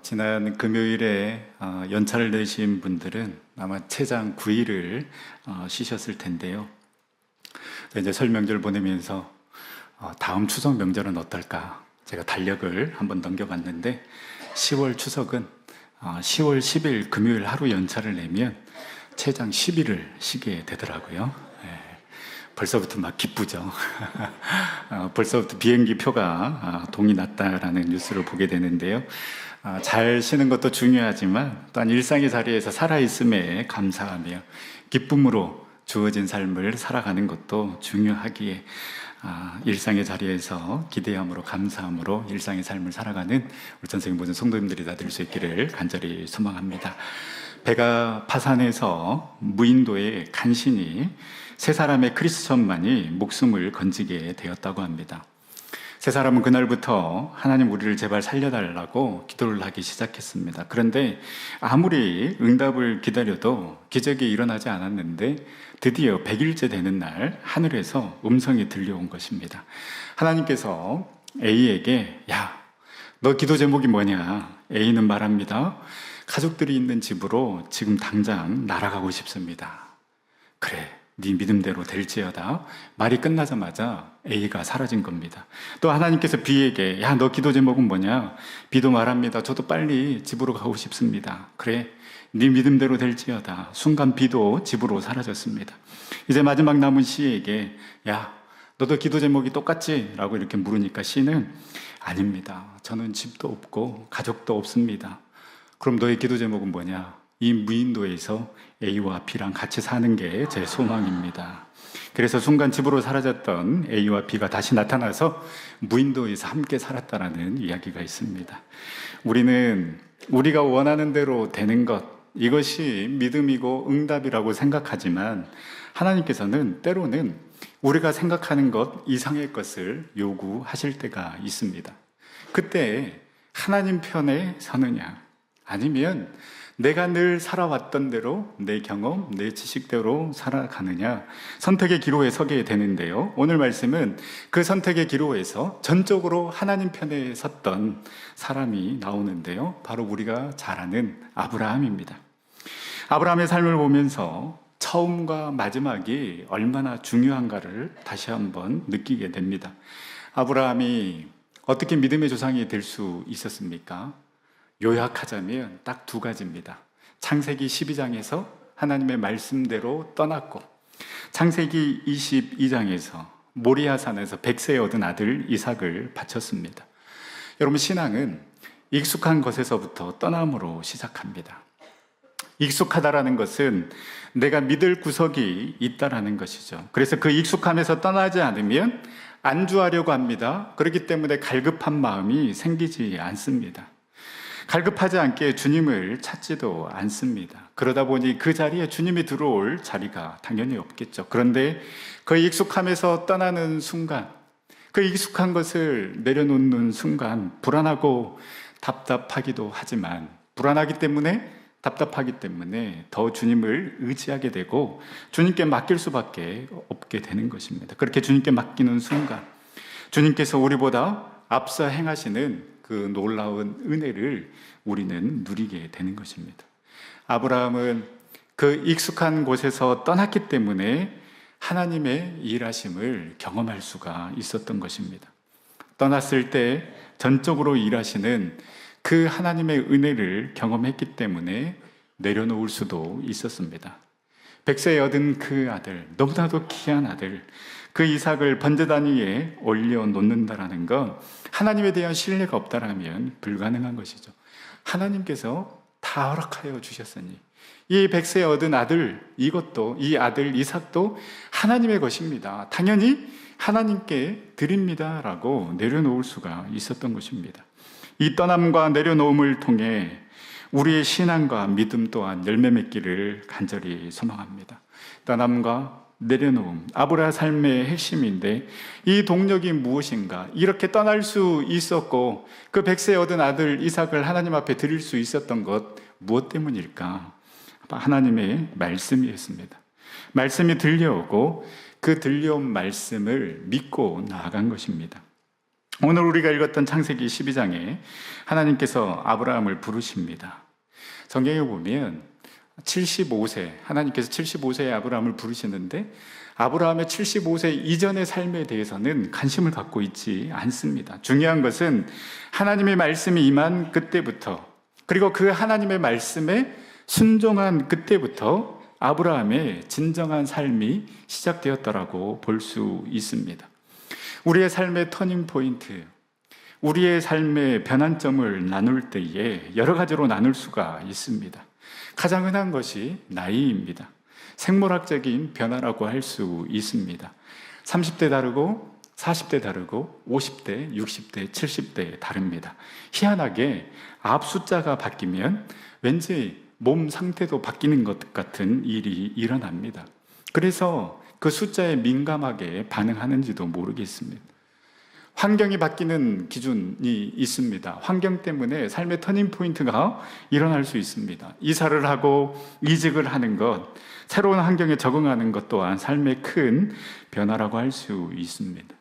지난 금요일에 연차를 내신 분들은 아마 최장 9일을 쉬셨을 텐데요. 이제 설 명절 보내면서 다음 추석 명절은 어떨까? 제가 달력을 한번 넘겨봤는데 10월 추석은 10월 10일 금요일 하루 연차를 내면 최장 10일을 쉬게 되더라고요. 벌써부터 막 기쁘죠. 벌써부터 비행기 표가 동이 났다라는 뉴스를 보게 되는데요. 잘 쉬는 것도 중요하지만 또한 일상의 자리에서 살아있음에 감사하며 기쁨으로 주어진 삶을 살아가는 것도 중요하기에 일상의 자리에서 기대함으로 감사함으로 일상의 삶을 살아가는 우리 전생의 모든 성도님들이 다 될 수 있기를 간절히 소망합니다. 배가 파산해서 무인도에 간신히 세 사람의 크리스천만이 목숨을 건지게 되었다고 합니다. 세 사람은 그날부터 하나님 우리를 제발 살려달라고 기도를 하기 시작했습니다. 그런데 아무리 응답을 기다려도 기적이 일어나지 않았는데 드디어 100일째 되는 날 하늘에서 음성이 들려온 것입니다. 하나님께서 A에게 야, 너 기도 제목이 뭐냐? A는 말합니다. 가족들이 있는 집으로 지금 당장 날아가고 싶습니다. 그래, 네 믿음대로 될지어다. 말이 끝나자마자 A가 사라진 겁니다. 또 하나님께서 B에게 야, 너 기도 제목은 뭐냐? B도 말합니다. 저도 빨리 집으로 가고 싶습니다. 그래, 네 믿음대로 될지어다. 순간 B도 집으로 사라졌습니다. 이제 마지막 남은 C에게 야, 너도 기도 제목이 똑같지? 라고 이렇게 물으니까 C는 아닙니다. 저는 집도 없고 가족도 없습니다. 그럼 너의 기도 제목은 뭐냐? 이 무인도에서 A와 B랑 같이 사는 게 제 소망입니다. 그래서 순간 집으로 사라졌던 A와 B가 다시 나타나서 무인도에서 함께 살았다라는 이야기가 있습니다. 우리는 우리가 원하는 대로 되는 것, 이것이 믿음이고 응답이라고 생각하지만 하나님께서는 때로는 우리가 생각하는 것 이상의 것을 요구하실 때가 있습니다. 그때 하나님 편에 서느냐, 아니면 내가 늘 살아왔던 대로 내 경험, 내 지식대로 살아가느냐, 선택의 기로에 서게 되는데요. 오늘 말씀은 그 선택의 기로에서 전적으로 하나님 편에 섰던 사람이 나오는데요. 바로 우리가 잘 아는 아브라함입니다. 아브라함의 삶을 보면서 처음과 마지막이 얼마나 중요한가를 다시 한번 느끼게 됩니다. 아브라함이 어떻게 믿음의 조상이 될 수 있었습니까? 요약하자면 딱 두 가지입니다. 창세기 12장에서 하나님의 말씀대로 떠났고, 창세기 22장에서 모리아산에서 백세에 얻은 아들 이삭을 바쳤습니다. 여러분, 신앙은 익숙한 것에서부터 떠남으로 시작합니다. 익숙하다라는 것은 내가 믿을 구석이 있다라는 것이죠. 그래서 그 익숙함에서 떠나지 않으면 안주하려고 합니다. 그렇기 때문에 갈급한 마음이 생기지 않습니다. 갈급하지 않게 주님을 찾지도 않습니다. 그러다 보니 그 자리에 주님이 들어올 자리가 당연히 없겠죠. 그런데 그 익숙함에서 떠나는 순간, 그 익숙한 것을 내려놓는 순간 불안하고 답답하기도 하지만, 불안하기 때문에 답답하기 때문에 더 주님을 의지하게 되고 주님께 맡길 수밖에 없게 되는 것입니다. 그렇게 주님께 맡기는 순간 주님께서 우리보다 앞서 행하시는 그 놀라운 은혜를 우리는 누리게 되는 것입니다. 아브라함은 그 익숙한 곳에서 떠났기 때문에 하나님의 일하심을 경험할 수가 있었던 것입니다. 떠났을 때 전적으로 일하시는 그 하나님의 은혜를 경험했기 때문에 내려놓을 수도 있었습니다. 백세에 얻은 그 아들, 너무나도 귀한 아들, 그 이삭을 번제단 위에 올려놓는다라는 건 하나님에 대한 신뢰가 없다라면 불가능한 것이죠. 하나님께서 다 허락하여 주셨으니 이 백세에 얻은 아들, 이것도, 이 아들 이삭도 하나님의 것입니다. 당연히 하나님께 드립니다라고 내려놓을 수가 있었던 것입니다. 이 떠남과 내려놓음을 통해 우리의 신앙과 믿음 또한 열매 맺기를 간절히 소망합니다. 떠남과 내려놓음, 아브라함 삶의 핵심인데 이 동력이 무엇인가? 이렇게 떠날 수 있었고 그 백세에 얻은 아들 이삭을 하나님 앞에 드릴 수 있었던 것 무엇 때문일까? 하나님의 말씀이었습니다. 말씀이 들려오고 그 들려온 말씀을 믿고 나아간 것입니다. 오늘 우리가 읽었던 창세기 12장에 하나님께서 아브라함을 부르십니다. 성경에 보면 75세, 하나님께서 75세의 아브라함을 부르시는데 아브라함의 75세 이전의 삶에 대해서는 관심을 갖고 있지 않습니다. 중요한 것은 하나님의 말씀이 임한 그때부터, 그리고 그 하나님의 말씀에 순종한 그때부터 아브라함의 진정한 삶이 시작되었다라고 볼 수 있습니다. 우리의 삶의 터닝 포인트, 우리의 삶의 변환점을 나눌 때에 여러 가지로 나눌 수가 있습니다. 가장 흔한 것이 나이입니다. 생물학적인 변화라고 할 수 있습니다. 30대 다르고 40대 다르고 50대, 60대, 70대 다릅니다. 희한하게 앞 숫자가 바뀌면 왠지 몸 상태도 바뀌는 것 같은 일이 일어납니다. 그래서 그 숫자에 민감하게 반응하는지도 모르겠습니다. 환경이 바뀌는 기준이 있습니다. 환경 때문에 삶의 터닝포인트가 일어날 수 있습니다. 이사를 하고 이직을 하는 것, 새로운 환경에 적응하는 것 또한 삶의 큰 변화라고 할 수 있습니다.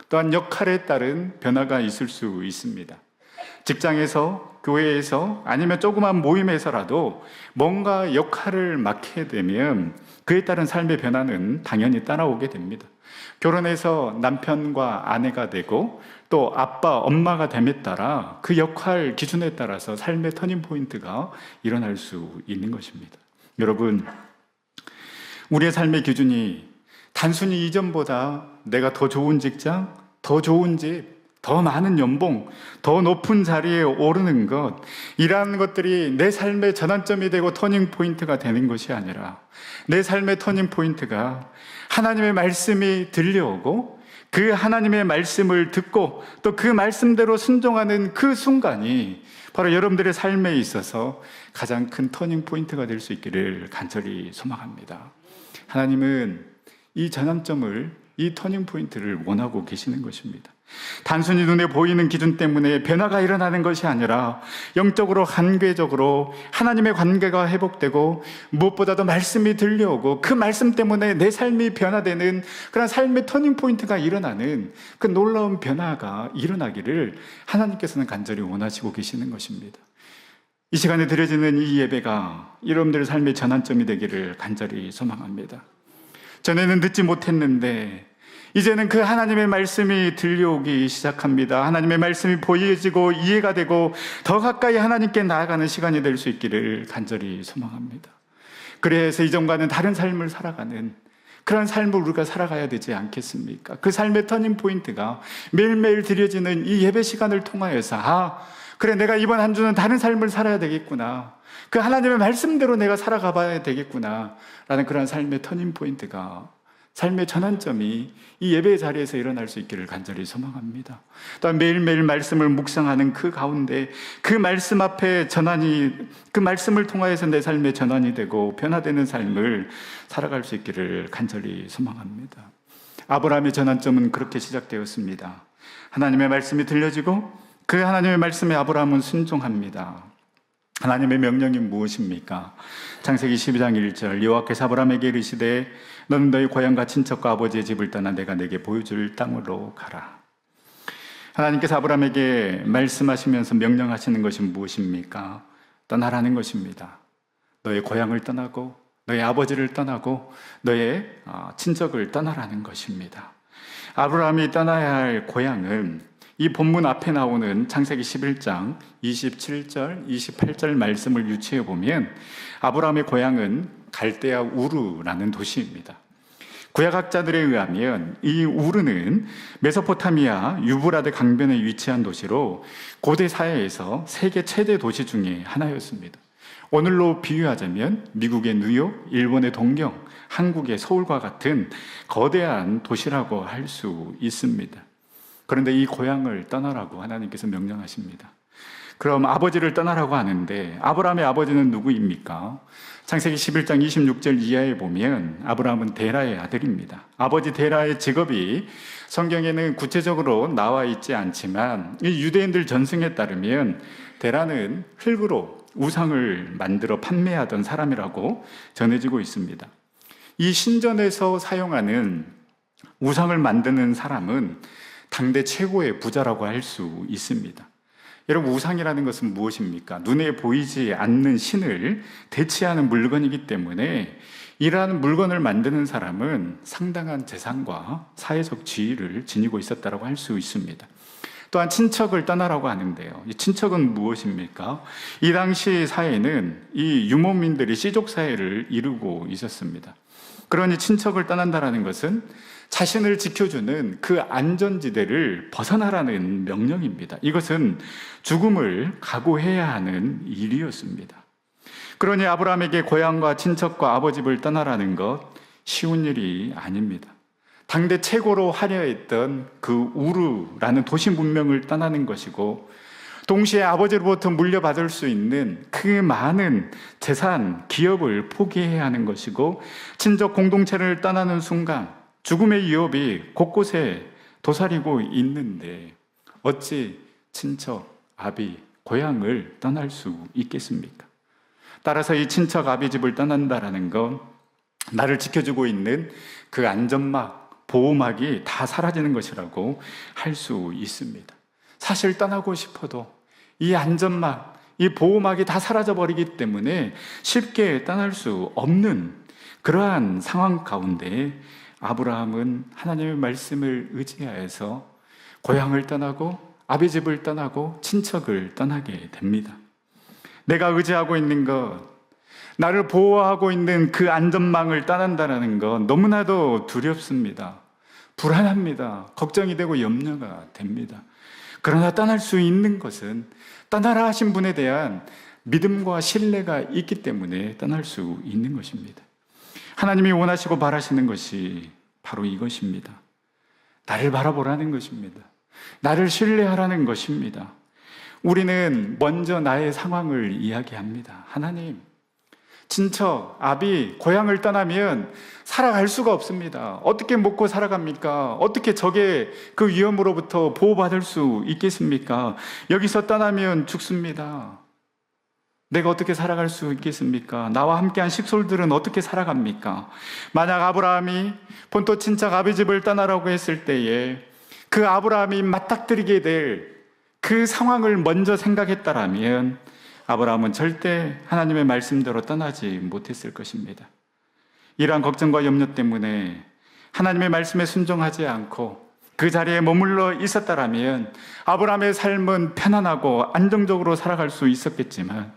또한 역할에 따른 변화가 있을 수 있습니다. 직장에서, 교회에서, 아니면 조그만 모임에서라도 뭔가 역할을 맡게 되면 그에 따른 삶의 변화는 당연히 따라오게 됩니다. 결혼해서 남편과 아내가 되고 또 아빠, 엄마가 됨에 따라 그 역할 기준에 따라서 삶의 터닝포인트가 일어날 수 있는 것입니다. 여러분, 우리의 삶의 기준이 단순히 이전보다 내가 더 좋은 직장, 더 좋은 집, 더 많은 연봉, 더 높은 자리에 오르는 것, 이러한 것들이 내 삶의 전환점이 되고 터닝포인트가 되는 것이 아니라 내 삶의 터닝포인트가 하나님의 말씀이 들려오고 그 하나님의 말씀을 듣고 또 그 말씀대로 순종하는 그 순간이 바로 여러분들의 삶에 있어서 가장 큰 터닝포인트가 될 수 있기를 간절히 소망합니다. 하나님은 이 전환점을, 이 터닝포인트를 원하고 계시는 것입니다. 단순히 눈에 보이는 기준 때문에 변화가 일어나는 것이 아니라 영적으로 관계적으로 하나님의 관계가 회복되고 무엇보다도 말씀이 들려오고 그 말씀 때문에 내 삶이 변화되는 그런 삶의 터닝포인트가 일어나는 그 놀라운 변화가 일어나기를 하나님께서는 간절히 원하시고 계시는 것입니다. 이 시간에 드려지는 이 예배가 여러분들의 삶의 전환점이 되기를 간절히 소망합니다. 전에는 듣지 못했는데 이제는 그 하나님의 말씀이 들려오기 시작합니다. 하나님의 말씀이 보여지고 이해가 되고 더 가까이 하나님께 나아가는 시간이 될 수 있기를 간절히 소망합니다. 그래서 이전과는 다른 삶을 살아가는 그런 삶을 우리가 살아가야 되지 않겠습니까? 그 삶의 터닝 포인트가 매일매일 드려지는 이 예배 시간을 통하여서 그래, 내가 이번 한 주는 다른 삶을 살아야 되겠구나, 그 하나님의 말씀대로 내가 살아가 봐야 되겠구나 라는 그런 삶의 터닝 포인트가, 삶의 전환점이 이 예배 자리에서 일어날 수 있기를 간절히 소망합니다. 또한 매일매일 말씀을 묵상하는 그 가운데 그 말씀 앞에 전환이, 그 말씀을 통하여서 내 삶의 전환이 되고 변화되는 삶을 살아갈 수 있기를 간절히 소망합니다. 아브라함의 전환점은 그렇게 시작되었습니다. 하나님의 말씀이 들려지고 그 하나님의 말씀에 아브라함은 순종합니다. 하나님의 명령이 무엇입니까? 창세기 12장 1절, 여호와께서 아브라함에게 이르시되 너는 너희 고향과 친척과 아버지의 집을 떠나 내가 내게 보여줄 땅으로 가라. 하나님께서 아브라함에게 말씀하시면서 명령하시는 것이 무엇입니까? 떠나라는 것입니다. 너의 고향을 떠나고 너의 아버지를 떠나고 너의 친척을 떠나라는 것입니다. 아브라함이 떠나야 할 고향은 이 본문 앞에 나오는 창세기 11장 27절, 28절 말씀을 유추해 보면 아브라함의 고향은 갈대아 우르라는 도시입니다. 구약학자들에 의하면 이 우르는 메소포타미아 유브라데 강변에 위치한 도시로 고대 사회에서 세계 최대 도시 중에 하나였습니다. 오늘로 비유하자면 미국의 뉴욕, 일본의 동경, 한국의 서울과 같은 거대한 도시라고 할 수 있습니다. 그런데 이 고향을 떠나라고 하나님께서 명령하십니다. 그럼 아버지를 떠나라고 하는데 아브라함의 아버지는 누구입니까? 창세기 11장 26절 이하에 보면 아브라함은 데라의 아들입니다. 아버지 데라의 직업이 성경에는 구체적으로 나와 있지 않지만 이 유대인들 전승에 따르면 데라는 흙으로 우상을 만들어 판매하던 사람이라고 전해지고 있습니다. 이 신전에서 사용하는 우상을 만드는 사람은 당대 최고의 부자라고 할 수 있습니다. 여러분, 우상이라는 것은 무엇입니까? 눈에 보이지 않는 신을 대체하는 물건이기 때문에 이러한 물건을 만드는 사람은 상당한 재산과 사회적 지위를 지니고 있었다고 할 수 있습니다. 또한 친척을 떠나라고 하는데요. 이 친척은 무엇입니까? 이 당시 사회는 이 유목민들이 씨족 사회를 이루고 있었습니다. 그러니 친척을 떠난다는 것은 자신을 지켜주는 그 안전지대를 벗어나라는 명령입니다. 이것은 죽음을 각오해야 하는 일이었습니다. 그러니 아브라함에게 고향과 친척과 아버집을 떠나라는 것 쉬운 일이 아닙니다. 당대 최고로 화려했던 그 우르라는 도시 문명을 떠나는 것이고, 동시에 아버지로부터 물려받을 수 있는 그 많은 재산, 기업을 포기해야 하는 것이고, 친족 공동체를 떠나는 순간 죽음의 위협이 곳곳에 도사리고 있는데 어찌 친척, 아비, 고향을 떠날 수 있겠습니까? 따라서 이 친척, 아비 집을 떠난다라는 건 나를 지켜주고 있는 그 안전막, 보호막이 다 사라지는 것이라고 할 수 있습니다. 사실 떠나고 싶어도 이 안전막, 이 보호막이 다 사라져버리기 때문에 쉽게 떠날 수 없는 그러한 상황 가운데 아브라함은 하나님의 말씀을 의지하여서 고향을 떠나고 아비 집을 떠나고 친척을 떠나게 됩니다. 내가 의지하고 있는 것, 나를 보호하고 있는 그 안전망을 떠난다는 건 너무나도 두렵습니다. 불안합니다. 걱정이 되고 염려가 됩니다. 그러나 떠날 수 있는 것은 떠나라 하신 분에 대한 믿음과 신뢰가 있기 때문에 떠날 수 있는 것입니다. 하나님이 원하시고 바라시는 것이 바로 이것입니다. 나를 바라보라는 것입니다. 나를 신뢰하라는 것입니다. 우리는 먼저 나의 상황을 이야기합니다. 하나님, 친척, 아비, 고향을 떠나면 살아갈 수가 없습니다. 어떻게 먹고 살아갑니까? 어떻게 적의 그 위험으로부터 보호받을 수 있겠습니까? 여기서 떠나면 죽습니다. 내가 어떻게 살아갈 수 있겠습니까? 나와 함께한 식솔들은 어떻게 살아갑니까? 만약 아브라함이 본토 친척 아비 집을 떠나라고 했을 때에 그 아브라함이 맞닥뜨리게 될 그 상황을 먼저 생각했다라면 아브라함은 절대 하나님의 말씀대로 떠나지 못했을 것입니다. 이러한 걱정과 염려 때문에 하나님의 말씀에 순종하지 않고 그 자리에 머물러 있었다라면 아브라함의 삶은 편안하고 안정적으로 살아갈 수 있었겠지만,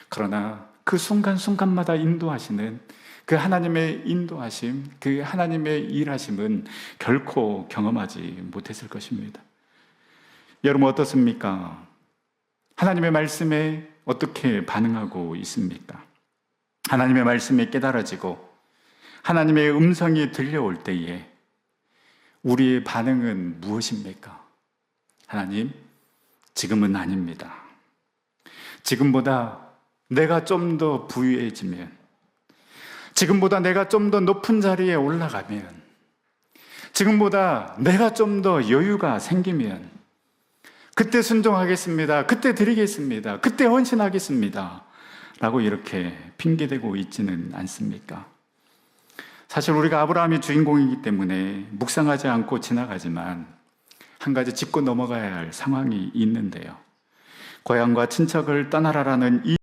그러나 그 순간순간마다 인도하시는 그 하나님의 인도하심, 그 하나님의 일하심은 결코 경험하지 못했을 것입니다. 여러분 어떻습니까? 하나님의 말씀에 어떻게 반응하고 있습니까? 하나님의 말씀이 깨달아지고 하나님의 음성이 들려올 때에 우리의 반응은 무엇입니까? 하나님, 지금은 아닙니다. 지금보다 내가 좀 더 부유해지면, 지금보다 내가 좀 더 높은 자리에 올라가면, 지금보다 내가 좀 더 여유가 생기면 그때 순종하겠습니다. 그때 드리겠습니다. 그때 헌신하겠습니다. 라고 이렇게 핑계대고 있지는 않습니까? 사실 우리가 아브라함이 주인공이기 때문에 묵상하지 않고 지나가지만 한 가지 짚고 넘어가야 할 상황이 있는데요. 고향과 친척을 떠나라라는 이